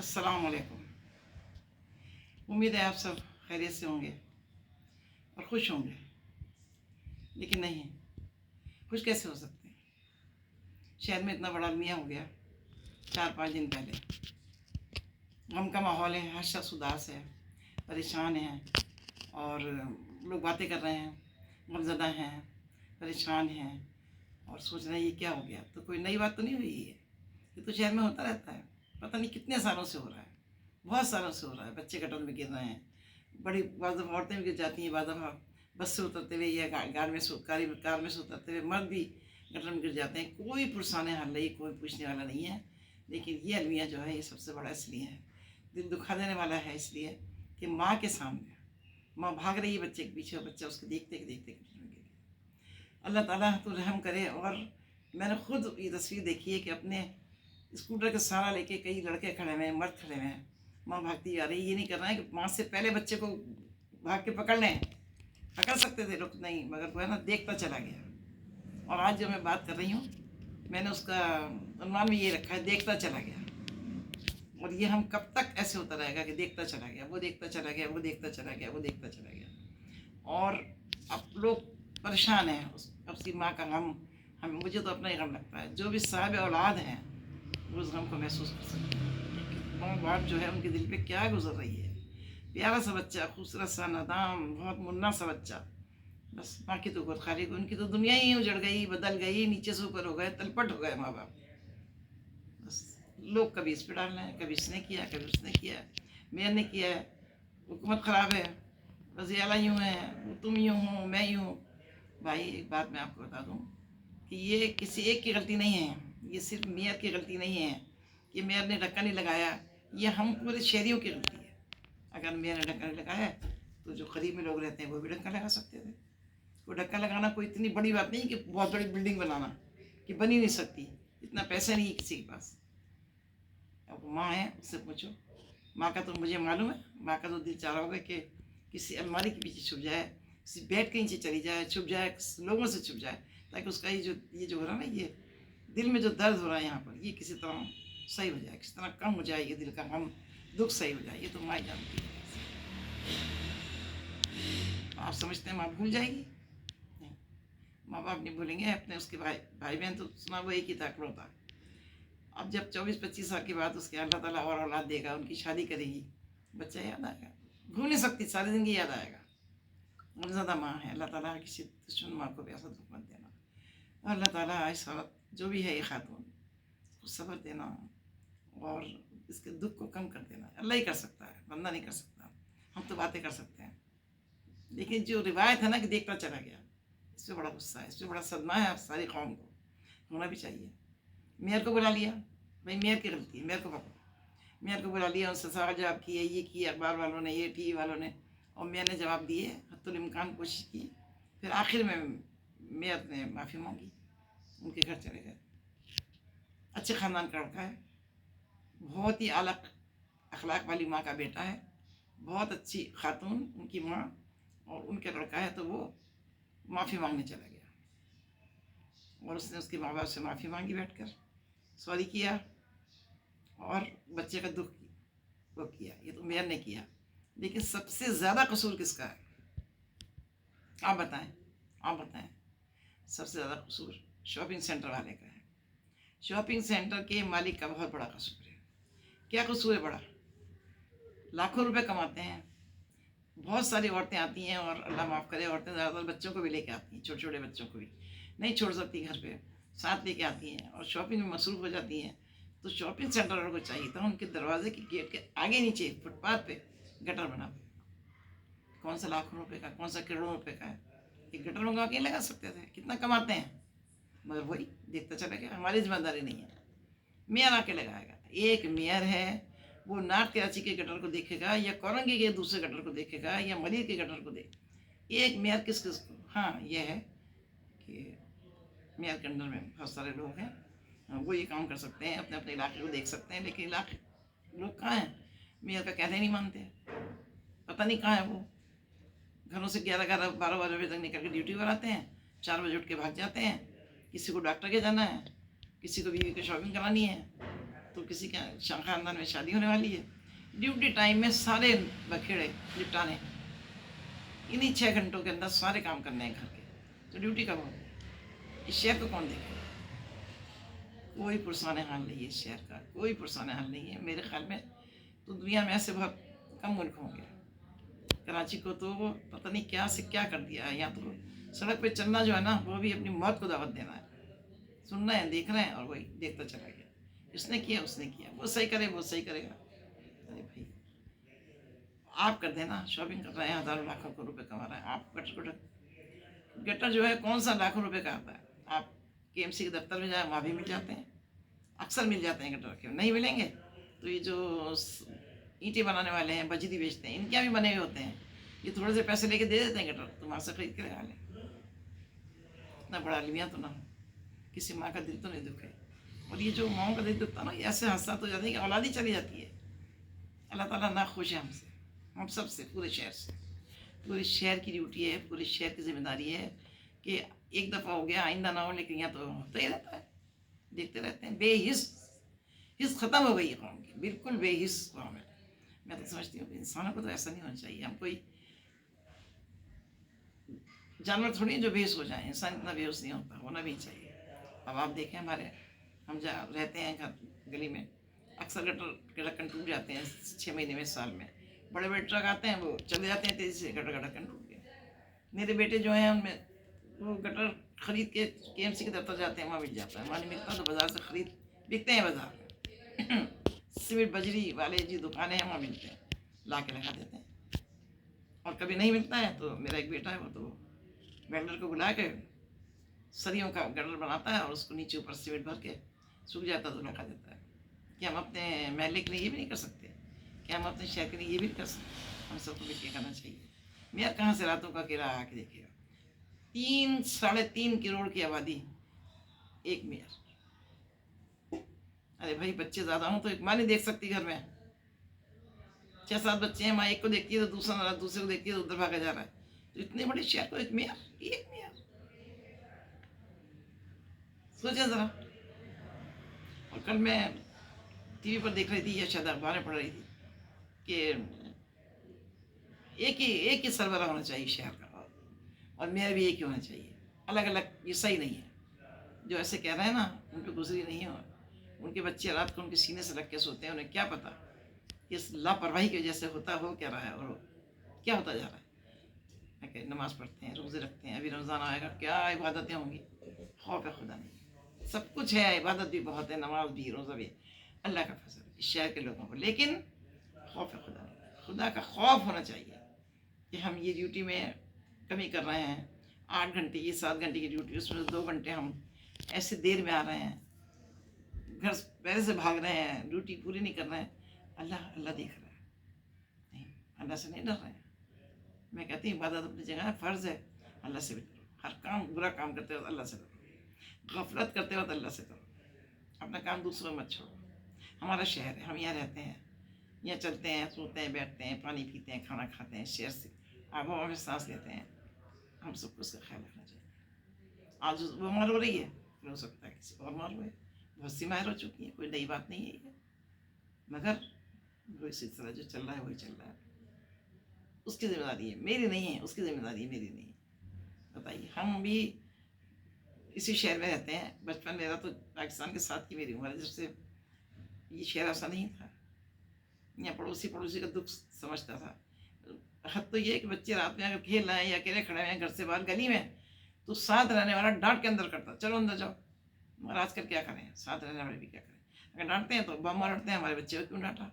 अस्सलाम वालेकुम। उम्मीद है आप सब खैरियत से होंगे और खुश होंगे, लेकिन नहीं, खुश कैसे हो सकते हैं? शहर में इतना बड़ा अलमिया हो गया 4-5 दिन पहले। गम का माहौल है, हर शख्स उदास है, परेशान है और लोग बातें कर रहे हैं, गमज़दा हैं, परेशान हैं और सोच रहे हैं ये क्या हो गया। तो कोई नई बात तो नहीं हुई है, ये तो शहर में होता रहता है, पता नहीं कितने सालों से हो रहा है, बहुत सालों से हो रहा है। बच्चे गटर में गिर रहे हैं, बड़ी बाद औरतें भी गिर जाती हैं, बाद बस से उतरते हुए या कार में से उतरते हुए मर्द भी गटर में गिर जाते हैं। कोई पुरसाने हल नहीं, कोई पूछने वाला नहीं है। लेकिन ये अलमिया जो है ये सबसे बड़ा इसलिए है, दिल दुखा देने वाला है, इसलिए कि माँ के सामने माँ भाग रही है बच्चे के पीछे और बच्चा उसको देखते देखते गटर में गिर गया। अल्लाह ताला तो रहम करे। और मैंने खुद ये तस्वीर देखी है कि अपने स्कूटर का सहारा लेके कई लड़के खड़े हुए हैं, मर्द खड़े हुए हैं, माँ भागती आ रही। ये नहीं करना है कि माँ से पहले बच्चे को भाग के पकड़ लें, पकड़ सकते थे, रुक नहीं, मगर वो है ना देखता चला गया। और आज जो मैं बात कर रही हूँ, मैंने उसका अनुमान भी ये रखा है, देखता चला गया। और ये हम कब तक ऐसे होता रहेगा कि देखता चला गया, वो देखता चला गया, वो देखता चला गया, वो देखता चला गया। और अब लोग परेशान हैं उसकी माँ का गम। मुझे तो अपना ही गम लगता है। जो भी साहिब औलाद हैं वो उस गम को महसूस कर सकते हैं। माँ बाप जो है उनके दिल पे क्या गुजर रही है। प्यारा सा बच्चा, खूबसूरत सा, नादाम, बहुत मुन्ना सा बच्चा, बस माँ की तो गोद खाली, उनकी तो दुनिया ही उजड़ गई, बदल गई, नीचे से ऊपर हो गए, तलपट हो गए माँ बाप। बस लोग कभी इस पे डाल रहे हैं, कभी इसने किया, कभी उसने किया, मेयर ने किया है, हुकूमत ख़राब है, वज़ीर यूँ है, तुम यूँ हो, मैं यूँ। भाई एक बात मैं आपको बता दूँ कि ये किसी एक की गलती नहीं है, ये सिर्फ मेयर की गलती नहीं है कि मेयर ने ढक्कन नहीं लगाया, ये हम पूरे शहरियों की गलती है। अगर मेयर ने ढक्कन नहीं लगाया तो जो करीब में लोग रहते हैं वो भी ढक्कन लगा सकते थे। वो ढक्कन लगाना कोई इतनी बड़ी बात नहीं कि बहुत बड़ी बिल्डिंग बनाना, कि बनी नहीं सकती, इतना पैसा नहीं है किसी के पास। अब माँ है, उससे पूछो, माँ का तो मुझे मालूम है, माँ का तो दिल चाह रहा होगा कि किसी अलमारी के पीछे छुप जाए, किसी बेड के नीचे चली जाए, छुप जाए, लोगों से छुप जाए, ताकि उसका ये जो हो रहा है ना, ये दिल में जो दर्द हो रहा है यहाँ पर, ये किसी तरह सही हो जाए, किसी तरह कम हो जाए, ये दिल का गम दुख सही हो जाए। ये तो माँ जानती है। आप समझते हैं माँ भूल जाएगी? नहीं, माँ बाप नहीं भूलेंगे अपने। उसके भाई बहन तो सुना वो एक ही था, इकलौता। अब जब 24-25 साल के बाद उसके अल्लाह ताला और औलाद देगा, उनकी शादी करेगी, बच्चा याद आएगा, भूल नहीं सकती, सारी जिंदगी याद आएगा। गमज़दा माँ है। अल्लाह ताला किसी दुश्मन माँ को भी ऐसा दुख मत देना। अल्लाह ताला इस औरत जो भी है ये खातून को सब्र देना और इसके दुख को कम कर देना। अल्लाह ही कर सकता है, बंदा नहीं कर सकता। हम तो बातें कर सकते हैं, लेकिन जो रिवायत है ना कि देखता चला गया, इस पर बड़ा गुस्सा है, इस पर बड़ा सदमा है। सारी कौम को होना भी चाहिए। मेयर को बुला लिया, भाई मेयर की गलती है, मेयर को पकड़ो। मेयर को बुला लिया, उनसे सवाल जवाब किए, ये किए अखबार वालों ने, ये टीवी वालों ने, और मेयर ने जवाब दिए, हत्तुल इम्कान कोशिश की। फिर आखिर में मेयर ने माफ़ी मांगी, उनके घर चले गए। अच्छे ख़ानदान का लड़का है, बहुत ही आला अखलाक वाली माँ का बेटा है, बहुत अच्छी खातून उनकी माँ, और उनके लड़का है, तो वो माफ़ी मांगने चला गया और उसने उसके माँ बाप से माफ़ी मांगी, बैठकर सॉरी किया और बच्चे का दुख वो किया। ये तो मेयर ने किया, लेकिन सबसे ज़्यादा कसूर किसका है? आप बताएं, आप बताएं। सबसे ज़्यादा कसूर शॉपिंग सेंटर वाले का है। शॉपिंग सेंटर के मालिक का बहुत बड़ा कसूर है। क्या कसूर है बड़ा? लाखों रुपए कमाते हैं, बहुत सारी औरतें आती हैं, और अल्लाह माफ़ करे, औरतें ज़्यादातर बच्चों को भी लेके आती हैं, छोटे छोटे बच्चों को भी नहीं छोड़ सकती घर पे, साथ लेके आती हैं और शॉपिंग में मसरूफ़ हो जाती हैं। तो शॉपिंग सेंटर वालों को चाहिए था उनके दरवाजे के गेट के आगे नीचे फुटपाथ पे गटर बना दे। कौन सा लाखों रुपए का, कौन सा करोड़ों रुपए का है? एक गटर मंगवा के लगा सकते थे, कितना कमाते हैं। मगर वही देखता चला गया, हमारी जिम्मेदारी नहीं है, मेयर आके लगाएगा। एक मेयर है, वो नॉर्थ कराची के गटर को देखेगा या कोरंगी के दूसरे गटर को देखेगा या मलिर के गटर को देख। एक मेयर किस किस को? हाँ, ये है कि मेयर के अंडर में बहुत सारे लोग हैं, वो ये काम कर सकते हैं, अपने अपने इलाके को देख सकते हैं, लेकिन इलाके लोग कहाँ हैं? मेयर का कहते नहीं मानते, पता नहीं कहाँ है वो। घरों से 11-12 बजे तक निकल के ड्यूटी पर आते हैं, 4 बजे उठ के भाग जाते हैं। किसी को डॉक्टर के जाना है, किसी को बीवी की शॉपिंग करानी है, तो किसी के खानदान में शादी होने वाली है, ड्यूटी टाइम में सारे बखेड़े निपटाने, इन्हीं 6 घंटों के अंदर सारे काम करने हैं घर के, तो ड्यूटी कब होगी? इस शहर को कौन देखेगा? कोई पुरसाने हाल नहीं है इस शहर का, कोई पुरसाने हाल नहीं है मेरे ख्याल में। तो दुनिया में ऐसे बहुत कम मुल्क होंगे। कराची को तो पता नहीं क्या से क्या कर दिया है। यहाँ तो सड़क पे चलना जो है ना, वो भी अपनी मौत को दावत देना है। सुन रहे हैं, देख रहे हैं, और वही देखता चला गया, इसने किया उसने किया, वो सही करे वो सही करेगा। अरे भाई, आप कर देना, शॉपिंग कर रहे हैं, हज़ारों लाखों को रुपए कमा रहे हैं, आप गटर जो है कौन सा लाखों रुपए का आता है? आप KMC के दफ्तर में जाए, वहाँ भी मिल जाते हैं, अक्सर मिल जाते हैं गटर के। नहीं मिलेंगे तो ये जो ईंटें बनाने वाले हैं, बजरी बेचते हैं, इनके यहाँ भी बने हुए होते हैं, ये थोड़े से पैसे लेके दे देते हैं गटर, तुम वहाँ से खरीद के लगा लें। इतना बड़ा अलमिया तो ना हो, किसी माँ का दिल तो नहीं दुखे। और ये जो माओं का दिल दुखता ना, ये ऐसे हादसा तो जाते हैं कि औलाद ही चली जाती है। अल्लाह ताला ना खुश है हमसे, हम सब से, पूरे शहर से। पूरे शहर की ड्यूटी है, पूरे शहर की जिम्मेदारी है कि एक दफ़ा हो गया आइंदा ना हो, लेकिन यहाँ तो होता ही रहता है, देखते रहते हैं। हिस्स ख़त्म हो गई है कौम की, बिल्कुल बेहिस कौम है। मैं तो समझती हूँ कि इंसानों को तो ऐसा नहीं होना चाहिए। हम कोई जानवर थोड़ी जो बेहोश हो जाए, इंसान इतना बेहोश नहीं होता, होना भी चाहिए। अब आप देखें, हम जहाँ रहते हैं घर गली में, अक्सर गटर के ढक्कन टूट जाते हैं 6 महीने में, साल में। बड़े बड़े ट्रक आते हैं, वो चले जाते हैं तेज़ी से, गटर का ढक्कन टूट गया। मेरे बेटे जो हैं उनमें वो गटर खरीद के KMC के दफ्तर जाते हैं, वहाँ मिल जाता है, वहाँ नहीं मिलता तो बाज़ार से खरीद, बिकते हैं बाज़ार में। सीमेंट बजरी वाले जी दुकानें हैं, वहाँ मिलते हैं, ला के लगा देते हैं। और कभी नहीं मिलता है तो मेरा एक बेटा है, वो तो वेल्डर को बुला के सरियों का गटर बनाता है, और उसको नीचे ऊपर सीमेंट भर के सूख जाता तो लगा देता है। क्या हम अपने महल्ले के लिए ये भी नहीं कर सकते? क्या हम अपने शहर के लिए ये भी नहीं कर सकते? हम सबको मिल के करना चाहिए। मेयर कहाँ से रातों का किराया आके देखिएगा, 3-3.5 करोड़ की आबादी, एक मेयर। अरे भाई, बच्चे ज़्यादा हों तो एक माँ नहीं देख सकती घर में, 6-7 बच्चे हैं, माँ एक को देखती है तो दूसरा नाराज, दूसरे को देखती है तो उधर भागा जा रहा है। तो इतने बड़े शहर को एक मेयर, सोचे ज़रा। और कल मैं TV पर देख रही थी, या शायद अखबारें पढ़ रही थी कि एक ही सरबराह होना चाहिए शहर का, और मेयर भी एक ही होना चाहिए, अलग अलग ये सही नहीं है। जो ऐसे कह रहे हैं ना, उन पर गुजरी नहीं है, उनके बच्चे रात को उनके सीने से लग के सोते हैं, उन्हें क्या पता इस लापरवाही की वजह से होता हो क्या रहा है और क्या होता जा रहा है। नमाज़ पढ़ते हैं, रोज़े रखते हैं, अभी रमज़ान आएगा, क्या इबादतें होंगी, खौफ खुदा नहीं। सब कुछ है, इबादत भी बहुत है, नमाज भी, रोज़ा भी, अल्लाह का फजल इस शहर के लोगों को, लेकिन खौफ खुदा नहीं। खुदा का खौफ होना चाहिए कि हम ये ड्यूटी में कमी कर रहे हैं, 8 घंटे की 7 घंटे की ड्यूटी, उसमें 2 घंटे हम ऐसे देर में आ रहे हैं, घर पहले से भाग रहे हैं, ड्यूटी पूरी नहीं कर रहे हैं। अल्लाह देख रहा है, नहीं, अल्लाह से नहीं डर रहे हैं। मैं कहती हूँ इबादत अपनी जगह है, फ़र्ज़ है, अल्लाह से भी करो। हर काम, बुरा काम करते वक्त अल्लाह से करो, गफलत करते वक्त अल्लाह से करो, अपना काम दूसरों में मत छोड़ो। हमारा शहर है, हम यहाँ रहते हैं, यहाँ चलते हैं, सोते हैं, बैठते हैं, पानी पीते हैं, खाना खाते हैं, शहर से आबो हवा में सांस लेते हैं। हम सबको उसका ख्याल रखना चाहिए। आज वो बीमार हो रही है, हो सकता है किसी और बीमार हुए, बहुत सी माहिर हो चुकी है, कोई नई बात नहीं है ये, मगर वो इसी तरह जो चल रहा है वही चल रहा है। उसकी जिम्मेदारी है, मेरी नहीं है, उसकी जिम्मेदारी है, मेरी नहीं है। बताइए, हम भी इसी शहर में रहते हैं, बचपन मेरा तो पाकिस्तान के साथ की मेरी उम्र है, जब से ये शहर ऐसा नहीं था, यहाँ पड़ोसी का दुख समझता था। हद तो ये है कि बच्चे रात में अगर खेल रहे हैं या अकेले खड़े हैं घर से बाहर गली में, तो साथ रहने वाला डांट के अंदर करता, चलो अंदर जाओ। मगर आजकल क्या करें, साथ रहने वाले भी क्या करें? अगर डांटते हैं तो बम लड़ते हैं, हमारे बच्चे को क्यों डांटा?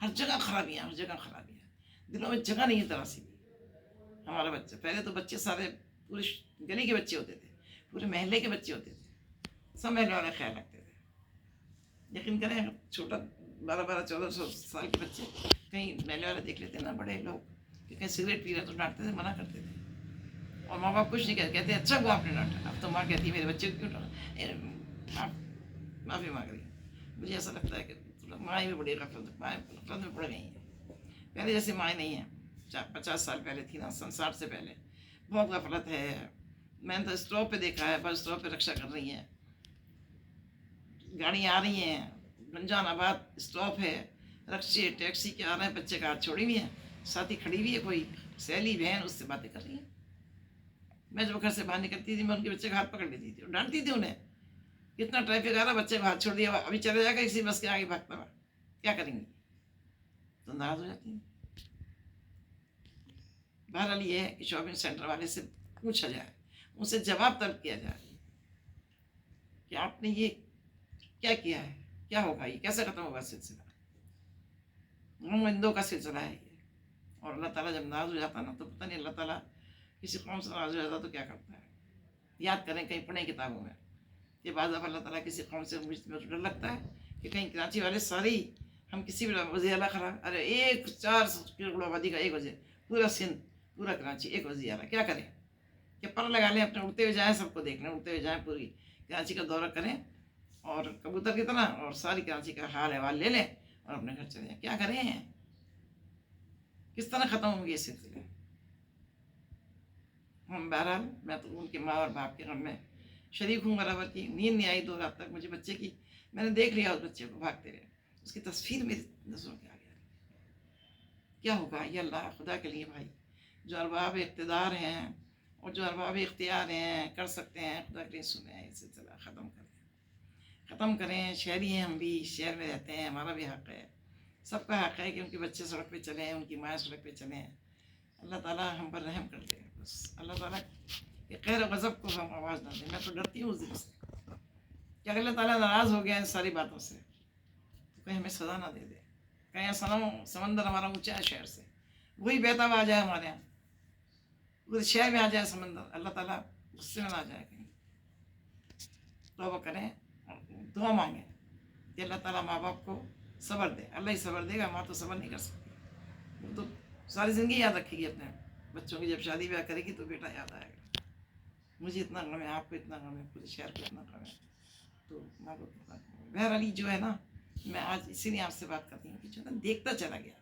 हर जगह खराबियाँ, हर जगह खराबियाँ, दिलों में जगह नहीं है तरासी की। हमारा बच्चा, पहले तो बच्चे सारे पूरे गली के बच्चे होते थे, पूरे महल्ले के बच्चे होते थे, सब महल्ले वाले ख्याल रखते थे। यकीन करें, छोटा 12-14 साल के बच्चे कहीं महल्ले वाले देख लेते ना, बड़े लोग कि कहीं सिगरेट पी रहे तो डांटते थे, मना करते थे, और माँ बाप कुछ नहीं कहते, अच्छा वो आपने डांटा। अब तो माँ कहती है मेरे बच्चे को क्यों डांटा, माफ़ी मांग रही। मुझे ऐसा लगता है कि माँ भी बड़ी गफलत में पड़ गई हैं, पहले जैसे माँ नहीं है। 50 साल पहले थी ना, 60 से पहले बहुत गफलत है। मैंने तो स्टॉप पे देखा है, बस स्टॉप पे रक्षा कर रही हैं, गाड़ियाँ आ रही हैं, रमजान आबाद स्टॉप है, रक्शे टैक्सी के आ रहे हैं, बच्चे का हाथ छोड़ी हुई है, साथी खड़ी हुई है, कोई सहेली बहन उससे बातें कर रही है। मैं जब घर से बाहर निकलती थी मैं उनके बच्चे का हाथ पकड़ लेती थी और डांटती थी उन्हें, कितना ट्रैफिक आ रहा, बच्चे को हाथ छोड़ दिया, अभी चले जाएगा इसी बस के आगे भागता हुआ, क्या करेंगी? तो नाराज हो जाती है। बहरहाल ये है कि शॉपिंग सेंटर वाले से पूछा जाए, उनसे जवाब तलब किया जाए कि आपने ये क्या किया है, क्या होगा, ये कैसे खत्म होगा सिलसिला? गमबंदों का सिलसिला है ये। और अल्लाह ताला जब नाराज हो जाता है ना, तो पता नहीं अल्लाह ताला किसी कौम से नाराज हो जाता तो क्या करता है। याद करें, कहीं पढ़ें किताबों में कि बाद अल्लाह ताला किसी कौम से मुझे डर लगता है कि कहीं कराची वाले सारे ही हम किसी भी वजी अला खड़ा, अरे एक 4 करोड़ आबादी का एक वजी, पूरा सिंध पूरा कराची एक वजी अला, क्या करें कि पर लगा लें अपने, उड़ते हुए जाएँ, सबको देख लें, उड़ते हुए जाएँ, पूरी कराची का दौरा करें और कबूतर की तरह, और सारी कराची का हाल अहवाल ले लें और अपने घर चले जाएँ। क्या करें? किस तरह ख़त्म होंगे ये सिलसिले? हम बहरहाल मैं तो उनके माँ और बाप के गम में शरीक हूँ बराबर की। नींद नहीं आई 2 रात तक मुझे बच्चे की, मैंने देख लिया उस बच्चे को भागते हुए, उसकी तस्वीर मेरी नज़रों के आगे। क्या होगा? ये अल्लाह खुदा के लिए भाई, जो अरबाब इक़्तिदार हैं और जो अरबाब इख्तियार हैं, कर सकते हैं, खुदा के लिए सुने, इस सिलसिला ख़त्म करें। शहरी हैं हम भी, शहर में रहते हैं, हमारा भी हक़ है, सबका हक़ है कि उनके बच्चे सड़क पे चलें, उनकी माँ सड़क पे चलें। अल्लाह ताला हम पर रहम कर दे बस। अल्लाह ताला के कहर गज़ब को हम आवाज़ ना दें। मैं तो डरती हूँ उस दिन से कि अल्लाह ताला नाराज़ हो गया इन सारी बातों से, तो कहीं हमें सज़ा ना दे दे, कहीं समंदर हमारा ऊँचा है शहर से, वही बहता हुआ आ जाए हमारे यहाँ, पूरे शहर में आ जाए समंदर, अल्लाह ताला गुस्से में ना आ जाए कहीं। तौबा करें, दुआ मांगें कि अल्लाह ताला माँ बाप को सब्र दे। अल्लाह ही सब्र देगा, माँ तो सब्र नहीं कर सकती, वो तो सारी ज़िंदगी याद रखेगी अपने बच्चों की। जब शादी ब्याह करेगी तो बेटा याद आएगा, मुझे इतना गम है, आपको इतना गम है, पूरे शहर को इतना गम है, तो माँ को कितना गम है। बहरहाल जो है ना, मैं आज इसीलिए आपसे बात करती हूँ कि जो ना देखता चला गया,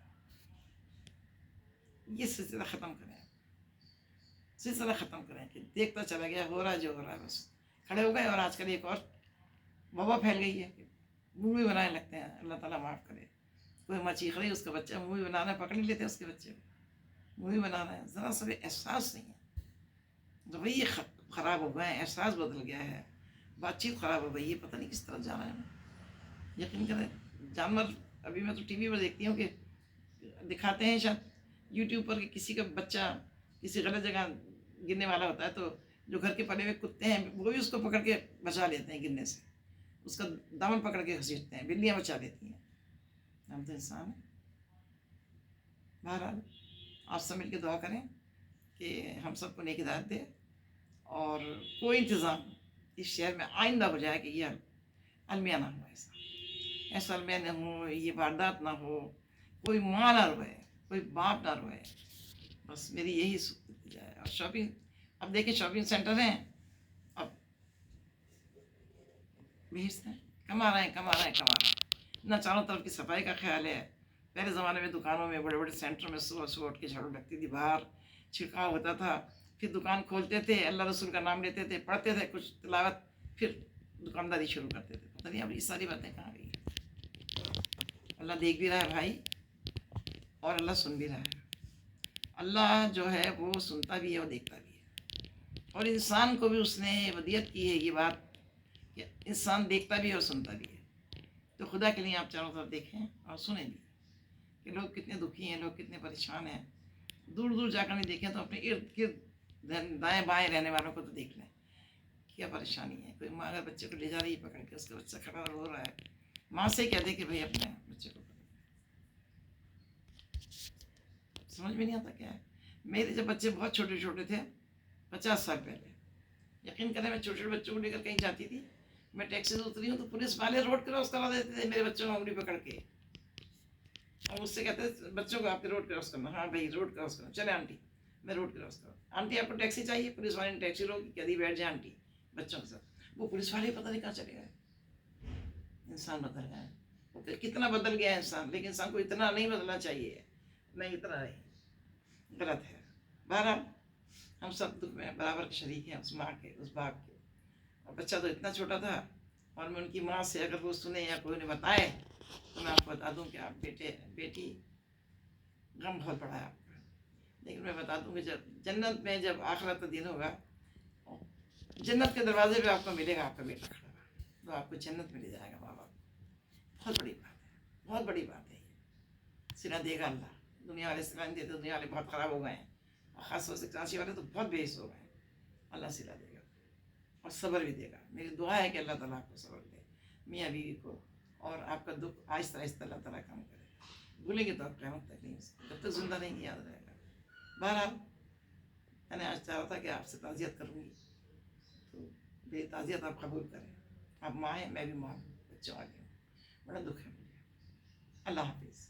ये सिलसिला ख़त्म करें, सिलसिला ख़त्म करें कि देखता चला गया, हो रहा जो हो रहा है बस खड़े हो गए। और आजकल एक और वबा फैल गई है कि मूवी बनाने लगते हैं, अल्लाह ताला माफ़ करे, कोई माँ चीख रही, उसका बच्चा मूवी बनाना है, पकड़ नहीं लेते उसके बच्चे को, मूवी बनाना है। ज़रा सा भी एहसास नहीं है, रवैये ख़राब हो गए हैं, एहसास बदल गया है, बातचीत ख़राब हो गई है, पता नहीं किस तरह जा रहा है। यकीन करें, जानवर, अभी मैं तो टीवी पर देखती हूँ कि दिखाते हैं शायद यूट्यूब पर कि किसी का बच्चा किसी गलत जगह गिरने वाला होता है, तो जो घर के पले हुए कुत्ते हैं वो भी उसको पकड़ के बचा लेते हैं गिरने से, उसका दामन पकड़ के घसीटते हैं, बिल्लियाँ बचा लेती हैं। हम तो इंसान हैं। बहरहाल आप सब मिल के दुआ करें कि हम सबको नेक हिदायत दे, और कोई इंतज़ाम इस शहर में आइंदा हो जाए कि ये अलमिया ना हो, ऐसा अलमिया ना हो, ये वारदात ना हो, कोई माँ ना रोए, कोई बाप ना रोए, बस मेरी यही सुख जाए। और शॉपिंग, अब देखिए शॉपिंग सेंटर हैं, अब भेजते हैं, कमा रहे हैं ना, चारों तरफ की सफाई का ख्याल है। पहले ज़माने में दुकानों में, बड़े बड़े सेंटर में सुबह सुबह उठ के झाड़ू लगती थी, बाहर छिड़काव होता था, फिर दुकान खोलते थे, अल्लाह रसूल का नाम लेते थे, पढ़ते थे कुछ तिलावत, फिर दुकानदारी शुरू करते थे। पता नहीं अब ये सारी बातें कहाँ गई। अल्लाह देख भी रहा है भाई, और अल्लाह सुन भी रहा है। अल्लाह जो है वो सुनता भी है और देखता भी है, और इंसान को भी उसने वदियत की है ये बात कि इंसान देखता भी है और सुनता भी है। तो खुदा के लिए आप चारों तरफ देखें और सुनें भी कि लोग कितने दुखी हैं, लोग कितने परेशान हैं। दूर दूर जाकर नहीं देखें तो अपने इर्द गिर्द दाएँ बाएँ रहने वालों को तो देख लें, क्या परेशानी है। कोई माँ अगर बच्चे को ले जा रही है पकड़ के, उसका बच्चा खड़ा रो रहा है, माँ से कह दे कि भाई अपने बच्चे को पकड़, समझ में नहीं आता क्या है। मेरे जब बच्चे बहुत छोटे छोटे थे, 50 साल पहले, यकीन करें मैं छोटे छोटे बच्चों को लेकर कहीं जाती थी, मैं टैक्सी से उतरी हूँ तो पुलिस वाले रोड क्रॉस करा देते थे मेरे बच्चों को उंगली पकड़ के, और मुझसे कहते थे बच्चों को आपके रोड क्रॉस करना। हाँ भाई रोड क्रॉस करना, चले आंटी मैं रोड क्रॉस करूँ। आंटी आपको टैक्सी चाहिए? पुलिस वाले ने टैक्सी रोकी, कभी बैठ जाए आंटी बच्चों के साथ। वो पुलिस वाले पता नहीं कहाँ चले गए। इंसान बदल गया है, वो कितना बदल गया है इंसान, लेकिन इंसान को इतना नहीं बदलना चाहिए, नहीं इतना नहीं, गलत है। बहरहाल हम सब दुख में बराबर के शरीक हैं, उस माँ के, उस बाप के। और बच्चा तो इतना छोटा था اور میں ان کی ماں سے اگر وہ سنے یا کوئی انہیں بتائے تو میں آپ کو بتا دوں کہ آپ بیٹی غم بہت بڑا ہے آپ کا. لیکن میں بتا دوں کہ جب جنت میں جب آخرت کا دن ہوگا جنت کے دروازے پہ آپ کو ملے گا آپ کا بیٹا کھڑا ہوا تو آپ کو جنت میں لے جائے گا ماں باپ. بہت بڑی بات ہے, بہت بڑی بات ہے. یہ صلہ دے گا اللہ. دنیا والے صلہ نہیں دیتے, دنیا والے بہت خراب ہو گئے ہیں, اور خاص طور سے کراچی والے تو بہت بے حس ہو گئے ہیں. اللہ صلہ دے گا اور صبر بھی دے گا. میری دعا ہے کہ اللہ تعالیٰ آپ کو صبر دے, میاں بیوی کو, اور آپ کا دکھ آہستہ آہستہ اللہ تعالیٰ کم کرے. بھولیں گے تو آپ قیامت تک نہیں, جب تک زندہ نہیں یاد رہے گا. بہرحال میں نے آج چاہا تھا کہ آپ سے تعزیت کروں گی, تو میری تعزیت آپ قبول کریں. آپ ماں ہیں, میں بھی ماں ہوں, بچوں والی ہوں. بڑا دکھ ہے مجھے. اللہ حافظ.